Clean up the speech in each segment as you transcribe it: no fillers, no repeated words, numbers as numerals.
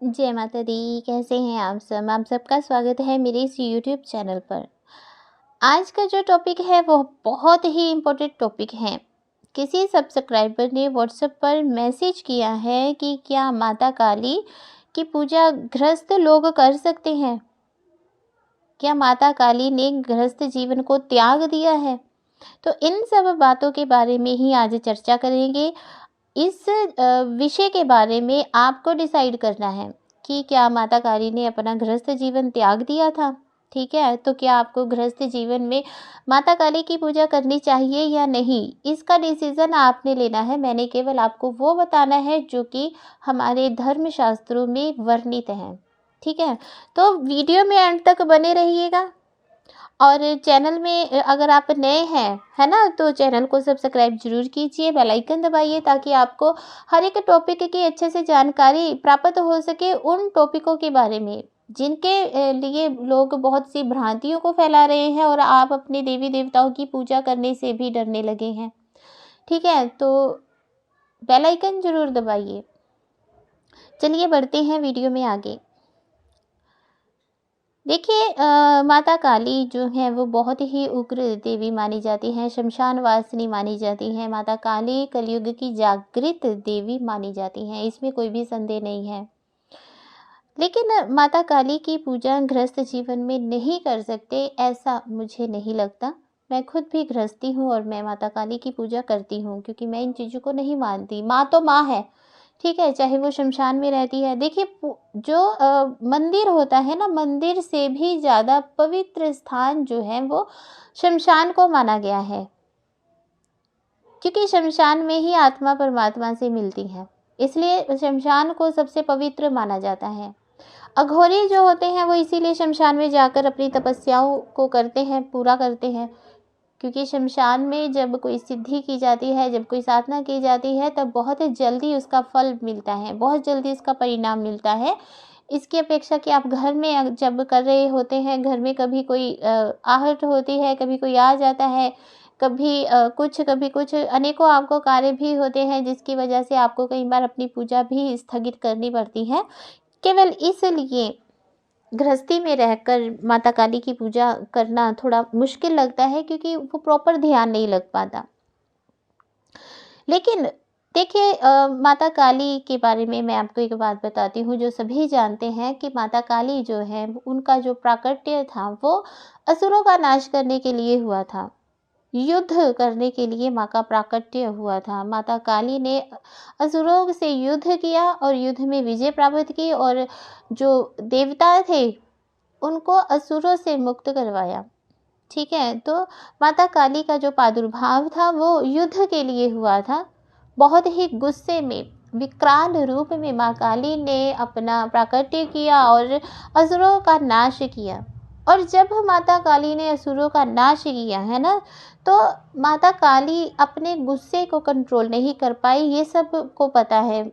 जय माता दी। कैसे हैं आप सबका स्वागत है मेरे इस यूट्यूब चैनल पर। आज का जो टॉपिक है वो बहुत ही इम्पोर्टेंट टॉपिक है। किसी सब्सक्राइबर ने व्हाट्सएप पर मैसेज किया है कि क्या माता काली की पूजा गृहस्थ लोग कर सकते हैं? क्या माता काली ने गृहस्थ जीवन को त्याग दिया है? तो इन सब बातों के बारे में ही आज चर्चा करेंगे। इस विषय के बारे में आपको डिसाइड करना है कि क्या माता काली ने अपना गृहस्थ जीवन त्याग दिया था। ठीक है, तो क्या आपको गृहस्थ जीवन में माता काली की पूजा करनी चाहिए या नहीं, इसका डिसीजन आपने लेना है। मैंने केवल आपको वो बताना है जो कि हमारे धर्म शास्त्रों में वर्णित है। ठीक है, तो वीडियो में एंड तक बने रहिएगा। और चैनल में अगर आप नए हैं, है ना, तो चैनल को सब्सक्राइब जरूर कीजिए, बेल आइकन दबाइए ताकि आपको हर एक टॉपिक की अच्छे से जानकारी प्राप्त हो सके उन टॉपिकों के बारे में जिनके लिए लोग बहुत सी भ्रांतियों को फैला रहे हैं और आप अपने देवी देवताओं की पूजा करने से भी डरने लगे हैं। ठीक है, तो बेल आइकन जरूर दबाइए। चलिए बढ़ते हैं वीडियो में आगे। देखिए, माता काली जो है वो बहुत ही उग्र देवी मानी जाती हैं, शमशान वासिनी मानी जाती हैं। माता काली कलयुग की जागृत देवी मानी जाती हैं, इसमें कोई भी संदेह नहीं है। लेकिन माता काली की पूजा गृहस्थ जीवन में नहीं कर सकते ऐसा मुझे नहीं लगता। मैं खुद भी गृहस्थी हूँ और मैं माता काली की पूजा करती हूँ क्योंकि मैं इन चीज़ों को नहीं मानती। माँ तो माँ है, ठीक है, चाहे वो शमशान में रहती है। देखिए, जो मंदिर होता है ना, मंदिर से भी ज़्यादा पवित्र स्थान जो है वो शमशान को माना गया है, क्योंकि शमशान में ही आत्मा परमात्मा से मिलती है, इसलिए शमशान को सबसे पवित्र माना जाता है। अघोरी जो होते हैं वो इसीलिए शमशान में जाकर अपनी तपस्याओं को करते हैं, पूरा करते हैं, क्योंकि शमशान में जब कोई सिद्धि की जाती है, जब कोई साधना की जाती है, तब बहुत जल्दी उसका फल मिलता है, बहुत जल्दी उसका परिणाम मिलता है। इसकी अपेक्षा कि आप घर में जब कर रहे होते हैं, घर में कभी कोई आहट होती है, कभी कोई आ जाता है, कभी कुछ अनेकों आपको कार्य भी होते हैं जिसकी वजह से आपको कई बार अपनी पूजा भी स्थगित करनी पड़ती है। केवल इसलिए गृहस्थी में रहकर माता काली की पूजा करना थोड़ा मुश्किल लगता है क्योंकि वो प्रॉपर ध्यान नहीं लग पाता। लेकिन देखिए, माता काली के बारे में मैं आपको एक बात बताती हूँ जो सभी जानते हैं कि माता काली जो है उनका जो प्राकट्य था वो असुरों का नाश करने के लिए हुआ था, युद्ध करने के लिए माँ का प्राकट्य हुआ था। माता काली ने असुरों से युद्ध किया और युद्ध में विजय प्राप्त की और जो देवता थे उनको असुरों से मुक्त करवाया। ठीक है, तो माता काली का जो प्रादुर्भाव था वो युद्ध के लिए हुआ था। बहुत ही गुस्से में विकराल रूप में माँ काली ने अपना प्राकट्य किया और असुरों का नाश किया। और जब माता काली ने असुरों का नाश किया है ना, तो माता काली अपने गुस्से को कंट्रोल नहीं कर पाई। ये सब को पता है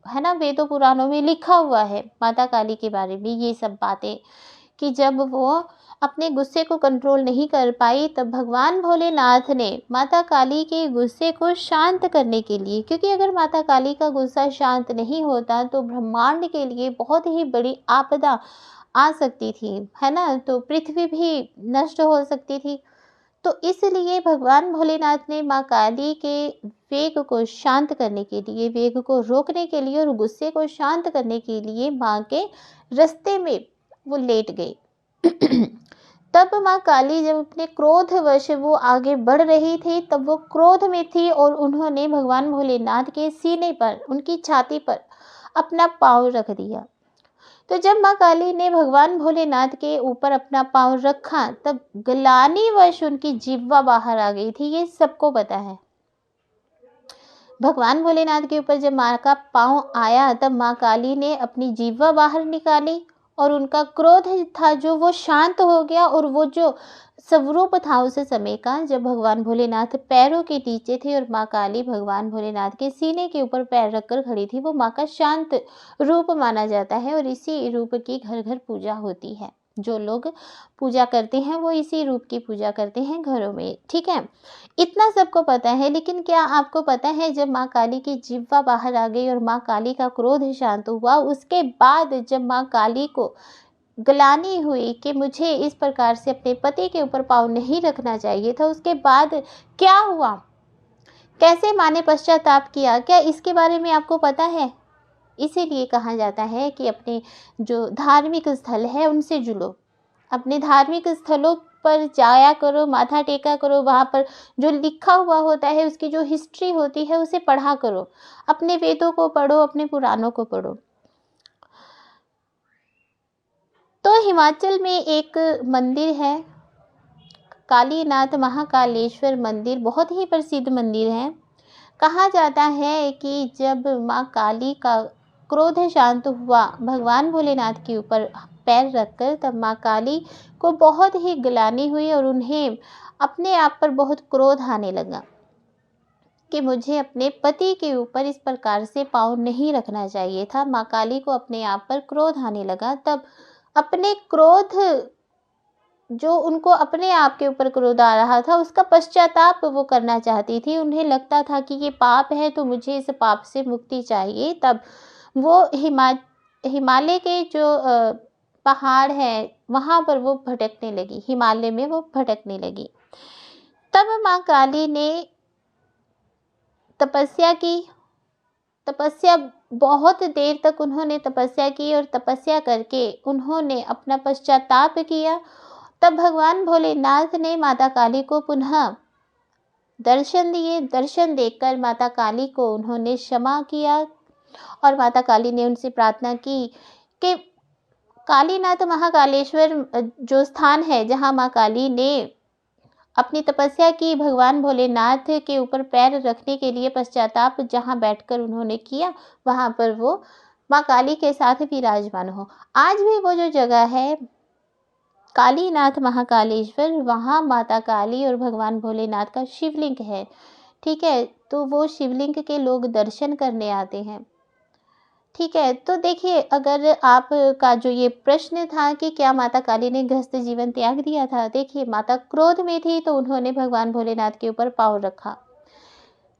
ना, वेदों पुराणों में लिखा हुआ है माता काली के बारे में ये सब बातें, कि जब वो अपने गुस्से को कंट्रोल नहीं कर पाई तब भगवान भोलेनाथ ने माता काली के गुस्से को शांत करने के लिए, क्योंकि अगर माता काली का गुस्सा शांत नहीं होता तो ब्रह्मांड के लिए बहुत ही बड़ी आपदा आ सकती थी, है ना, तो पृथ्वी भी नष्ट हो सकती थी। तो इसलिए भगवान भोलेनाथ ने माँ काली के वेग को शांत करने के लिए, वेग को रोकने के लिए और गुस्से को शांत करने के लिए माँ के रास्ते में वो लेट गए। तब माँ काली जब अपने क्रोधवश वो आगे बढ़ रही थी, तब वो क्रोध में थी और उन्होंने भगवान भोलेनाथ के सीने पर, उनकी छाती पर अपना पाँव रख दिया। तो जब माँ काली ने भगवान भोलेनाथ के ऊपर अपना पाँव रखा तब ग्लानिवश उनकी जिह्वा बाहर आ गई थी, ये सबको पता है। भगवान भोलेनाथ के ऊपर जब माँ का पाँव आया तब माँ काली ने अपनी जिह्वा बाहर निकाली और उनका क्रोध था जो वो शांत हो गया। और वो जो स्वरूप था उस समय का, जब भगवान भोलेनाथ पैरों के नीचे थे और माँ काली भगवान भोलेनाथ के सीने के ऊपर पैर रखकर खड़ी थी, वो माँ का शांत रूप माना जाता है और इसी रूप की घर घर पूजा होती है। जो लोग पूजा करते हैं वो इसी रूप की पूजा करते हैं घरों में, ठीक है। इतना सबको पता है, लेकिन क्या आपको पता है जब माँ काली की जिह्वा बाहर आ गई और माँ काली का क्रोध शांत हुआ, उसके बाद जब माँ काली को ग्लानि हुई कि मुझे इस प्रकार से अपने पति के ऊपर पाँव नहीं रखना चाहिए था, उसके बाद क्या हुआ, कैसे माँ ने पश्चाताप किया, क्या इसके बारे में आपको पता है? इसीलिए कहा जाता है कि अपने जो धार्मिक स्थल है उनसे जुड़ो, अपने धार्मिक स्थलों पर जाया करो, माथा टेका करो, वहाँ पर जो लिखा हुआ होता है उसकी जो हिस्ट्री होती है उसे पढ़ा करो, अपने वेदों को पढ़ो, अपने पुराणों को पढ़ो। तो हिमाचल में एक मंदिर है, कालीनाथ महाकालेश्वर मंदिर, बहुत ही प्रसिद्ध मंदिर है। कहा जाता है कि जब माँ काली का क्रोध शांत हुआ भगवान भोलेनाथ के ऊपर पैर रखकर, तब माँ काली को बहुत ही ग्लानि हुई और उन्हें अपने आप पर बहुत क्रोध आने लगा कि मुझे अपने पति के ऊपर इस प्रकार से पाँव नहीं रखना चाहिए था। माँ काली को अपने आप पर क्रोध आने लगा, तब अपने क्रोध, जो उनको अपने आप के ऊपर क्रोध आ रहा था, उसका पश्चाताप वो करना चाहती थी। उन्हें लगता था कि ये पाप है तो मुझे इस पाप से मुक्ति चाहिए। तब वो हिमालय के जो पहाड़ है वहाँ पर वो भटकने लगी, हिमालय में वो भटकने लगी। तब माँ काली ने तपस्या की, तपस्या बहुत देर तक उन्होंने तपस्या की और तपस्या करके उन्होंने अपना पश्चाताप किया। तब भगवान भोलेनाथ ने माता काली को पुनः दर्शन दिए। दर्शन देकर माता काली को उन्होंने क्षमा किया और माता काली ने उनसे प्रार्थना की कि कालीनाथ महाकालेश्वर जो स्थान है जहाँ माँ काली ने अपनी तपस्या की, भगवान भोलेनाथ के ऊपर पैर रखने के लिए पश्चाताप जहाँ बैठकर उन्होंने किया, वहाँ पर वो माँ काली के साथ विराजमान हो। आज भी वो जो जगह है कालीनाथ महाकालेश्वर, वहाँ माता काली और भगवान भोलेनाथ का शिवलिंग है, ठीक है। तो वो शिवलिंग के लोग दर्शन करने आते हैं, ठीक है। तो देखिए, अगर आपका जो ये प्रश्न था कि क्या माता काली ने गृहस्थ जीवन त्याग दिया था, देखिए माता क्रोध में थी तो उन्होंने भगवान भोलेनाथ के ऊपर पाँव रखा।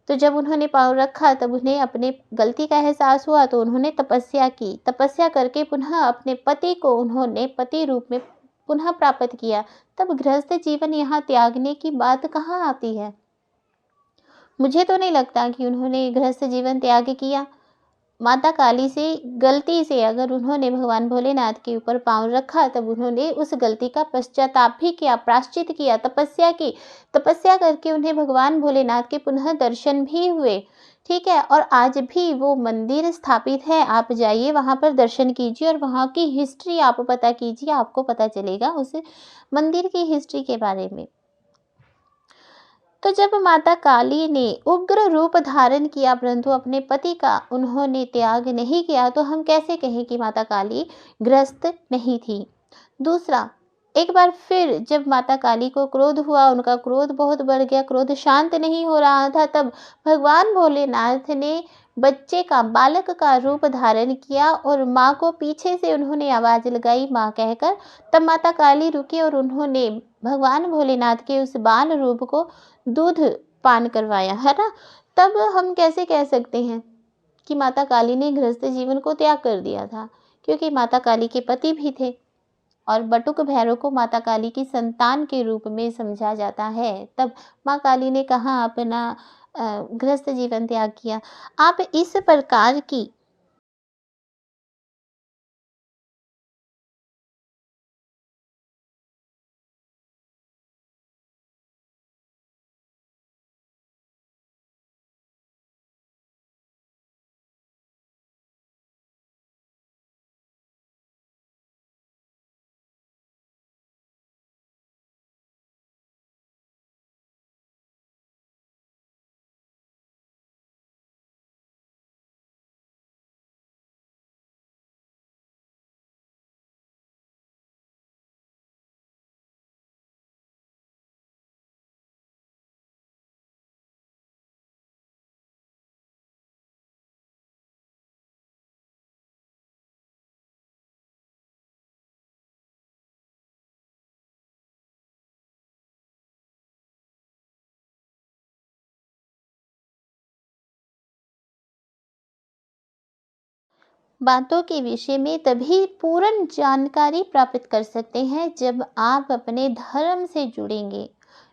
तो जब उन्होंने पाँव रखा तब उन्हें अपने गलती का एहसास हुआ, तो उन्होंने तपस्या की, तपस्या करके पुनः अपने पति को उन्होंने पति रूप में पुनः प्राप्त किया। तब गृहस्थ जीवन यहाँ त्यागने की बात कहाँ आती है? मुझे तो नहीं लगता कि उन्होंने गृहस्थ जीवन त्याग किया। माता काली से गलती से अगर उन्होंने भगवान भोलेनाथ के ऊपर पाँव रखा, तब उन्होंने उस गलती का पश्चाताप भी किया, प्रायश्चित किया, तपस्या की। तपस्या करके उन्हें भगवान भोलेनाथ के पुनः दर्शन भी हुए, ठीक है। और आज भी वो मंदिर स्थापित है, आप जाइए वहाँ पर दर्शन कीजिए और वहाँ की हिस्ट्री आप पता कीजिए, आपको पता चलेगा उस मंदिर की हिस्ट्री के बारे में। तो जब माता काली ने उग्र रूप धारण किया परंतु अपने पति का उन्होंने त्याग नहीं किया, तो हम कैसे कहें कि माता काली ग्रस्त नहीं थी। दूसरा, एक बार फिर जब माता काली को क्रोध हुआ, उनका क्रोध बहुत बढ़ गया, क्रोध शांत नहीं हो रहा था, तब भगवान भोलेनाथ ने बच्चे का, बालक का रूप धारण किया और माँ को पीछे से उन्होंने आवाज़ लगाई माँ कहकर। तब माता काली रुकी और उन्होंने भगवान भोलेनाथ के उस बाल रूप को दूध पान करवाया, है ना। तब हम कैसे कह सकते हैं कि माता काली ने गृहस्थ जीवन को त्याग कर दिया था, क्योंकि माता काली के पति भी थे और बटुक भैरव को माता काली की संतान के रूप में समझा जाता है। तब माँ काली ने कहाँ अपना गृहस्थ जीवन त्याग किया। आप इस प्रकार की बातों के विषय में तभी पूर्ण जानकारी प्राप्त कर सकते हैं जब आप अपने धर्म से जुड़ेंगे,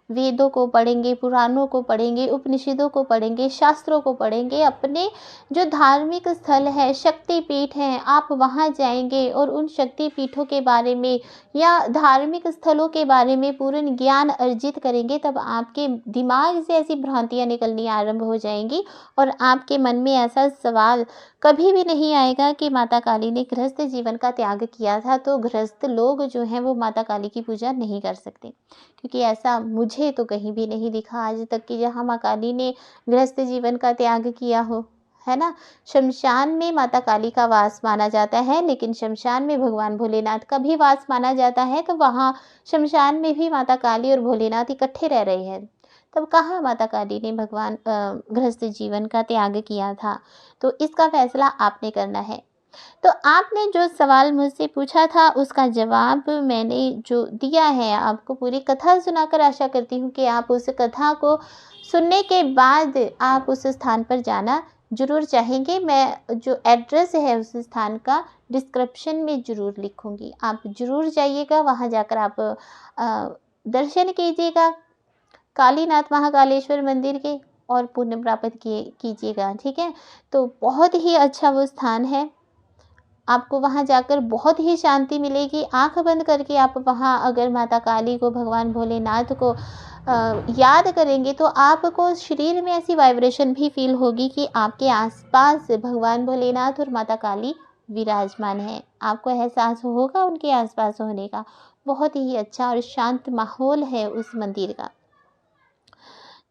वेदों को पढ़ेंगे, पुराणों को पढ़ेंगे, उपनिषदों को पढ़ेंगे, शास्त्रों को पढ़ेंगे, अपने जो धार्मिक स्थल है, शक्तिपीठ हैं, आप वहाँ जाएंगे और उन शक्तिपीठों के बारे में या धार्मिक स्थलों के बारे में पूर्ण ज्ञान अर्जित करेंगे, तब आपके दिमाग से ऐसी भ्रांतियाँ निकलनी आरंभ हो जाएंगी और आपके मन में ऐसा सवाल कभी भी नहीं आएगा कि माता काली ने गृहस्थ जीवन का त्याग किया था तो गृहस्थ लोग जो हैं वो माता काली की पूजा नहीं कर सकते, क्योंकि ऐसा मुझे तो कहीं भी नहीं दिखा आज तक कि जहाँ माँ काली ने गृहस्थ जीवन का त्याग किया हो, है ना। शमशान में माता काली का वास माना जाता है, लेकिन शमशान में भगवान भोलेनाथ का भी वास माना जाता है, तो वहाँ शमशान में भी माता काली और भोलेनाथ इकट्ठे रह रहे हैं, तब कहाँ माता काली ने भगवान गृहस्थ जीवन का त्याग किया था। तो इसका फैसला आपने करना है। तो आपने जो सवाल मुझसे पूछा था उसका जवाब मैंने जो दिया है, आपको पूरी कथा सुनाकर आशा करती हूँ कि आप उस कथा को सुनने के बाद आप उस स्थान पर जाना ज़रूर चाहेंगे। मैं जो एड्रेस है उस स्थान का डिस्क्रिप्शन में ज़रूर लिखूँगी, आप ज़रूर जाइएगा, वहाँ जाकर आप दर्शन कीजिएगा कालीनाथ महाकालेश्वर मंदिर के और पुण्य प्राप्त कीजिएगा, ठीक है। तो बहुत ही अच्छा वो स्थान है, आपको वहाँ जाकर बहुत ही शांति मिलेगी। आँख बंद करके आप वहाँ अगर माता काली को, भगवान भोलेनाथ को याद करेंगे तो आपको शरीर में ऐसी वाइब्रेशन भी फील होगी कि आपके आसपास भगवान भोलेनाथ और माता काली विराजमान है। आपको एहसास होगा उनके आसपास होने का। बहुत ही अच्छा और शांत माहौल है उस मंदिर का।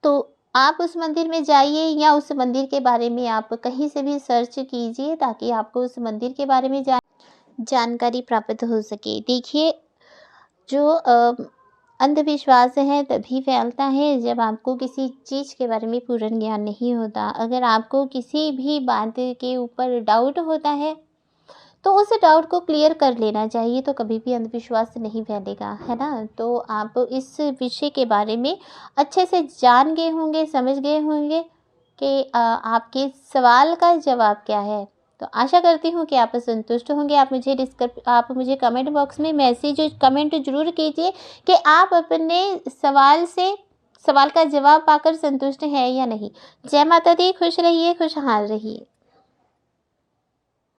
तो आप उस मंदिर में जाइए या उस मंदिर के बारे में आप कहीं से भी सर्च कीजिए ताकि आपको उस मंदिर के बारे में जानकारी प्राप्त हो सके। देखिए, जो अंधविश्वास है तभी फैलता है जब आपको किसी चीज़ के बारे में पूर्ण ज्ञान नहीं होता। अगर आपको किसी भी बात के ऊपर डाउट होता है तो उस डाउट को क्लियर कर लेना चाहिए, तो कभी भी अंधविश्वास नहीं फैलेगा, है ना। तो आप इस विषय के बारे में अच्छे से जान गए होंगे, समझ गए होंगे कि आपके सवाल का जवाब क्या है। तो आशा करती हूँ कि आप संतुष्ट होंगे। आप मुझे कमेंट बॉक्स में मैसेज कमेंट ज़रूर कीजिए कि आप अपने सवाल का जवाब पाकर संतुष्ट हैं या नहीं। जय माता दी, खुश रहिए, खुशहाल रहिए।